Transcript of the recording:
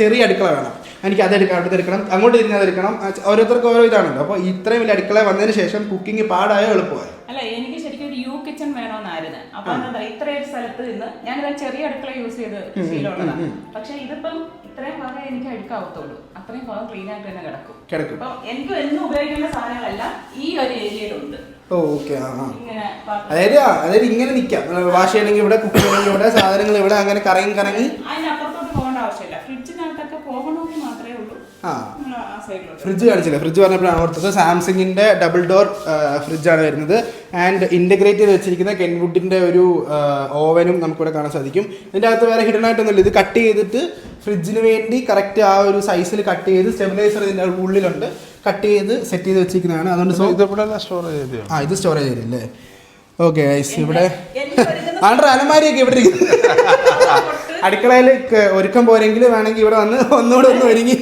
ചെറിയ അടുക്കള വേണം, എനിക്ക് അതെടുക്കണം അവിടുത്തെ എടുക്കണം അങ്ങോട്ട് തിരിഞ്ഞതെടുക്കണം, ഓരോരുത്തർക്കും ഓരോ ഇതാണല്ലോ. അപ്പോൾ ഇത്രയും വലിയ അടുക്കള വന്നതിന് ശേഷം കുക്കിംഗ് പാടായോ എളുപ്പമായി? അല്ല, എനിക്ക് ശരിക്കും ഒരു യു കിച്ചൺ വേണമെന്നായിരുന്നു. അപ്പൊ എന്താ ഇത്രയും സ്ഥലത്ത് നിന്ന് ഞാനിത് ചെറിയ അടുക്കള യൂസ് ചെയ്ത് ശീലമുള്ളതാണ്. പക്ഷെ ഇതിപ്പം ഇത്രയും ഭാഗം എനിക്ക് അടുക്കാവത്തുള്ളൂ, അത്രയും ഭാഗം ക്ലീൻ ആയിട്ട് തന്നെ കിടക്കും. അപ്പൊ എനിക്ക് എന്നും ഉപയോഗിക്കേണ്ട സാധനങ്ങളെല്ലാം ഈ ഒരു ഏരിയയിലുണ്ട്. ഓക്കെ. അതായത് ഇങ്ങനെ നിൽക്കാം, വാഷ് ചെയ്യണമെങ്കിൽ ഇവിടെ, കുക്ക് ചെയ്യണമെങ്കിൽ ഇവിടെ, സാധനങ്ങൾ ഇവിടെ, അങ്ങനെ കറങ്ങി അതിനപ്പുറത്തോട്ട് പോകേണ്ട ആവശ്യമില്ല. ഫ്രിഡ്ജിനകത്തൊക്കെ പോകണമെങ്കിൽ മാത്രമേ ഉള്ളൂ. ഫ്രിഡ്ജ് കാണിച്ചില്ല, ഫ്രിഡ്ജ് പറഞ്ഞപ്പോഴാണ് ഓർത്തത്. സാംസങ്ങിന്റെ ഡബിൾ ഡോർ ഫ്രിഡ്ജാണ് വരുന്നത്. ആൻഡ് ഇന്റഗ്രേറ്റ് ചെയ്ത് വെച്ചിരിക്കുന്ന കെൻവുഡിന്റെ ഒരു ഓവനും നമുക്കിവിടെ കാണാൻ സാധിക്കും. ഇതിൻ്റെ അകത്ത് വേറെ ഹിഡൻ ആയിട്ടൊന്നുമില്ല. ഇത് കട്ട് ചെയ്തിട്ട് ഫ്രിഡ്ജിന് വേണ്ടി കറക്റ്റ് ആ ഒരു സൈസിൽ കട്ട് ചെയ്ത് സ്റ്റെബിലൈസർ ഇതിൻ്റെ ഉള്ളിലുണ്ട്, കട്ട് ചെയ്ത് സെറ്റ് ചെയ്ത് വെച്ചിരിക്കുന്നതാണ്. അതുകൊണ്ട് ഇത് സ്റ്റോറേജ് ഏരിയ അല്ലേ? ഓക്കെ ഗൈസ്, ഇവിടെ ആണ്ട്ര അലമാരിയൊക്കെ ഇവിടെ ഇരിക്കുന്നു. അടുക്കളയിൽ ഒരുക്കം പോരെങ്കിൽ വേണമെങ്കിൽ ഇവിടെ വന്ന് ഒന്നുകൂടെ ഒന്ന് ഒരുങ്ങി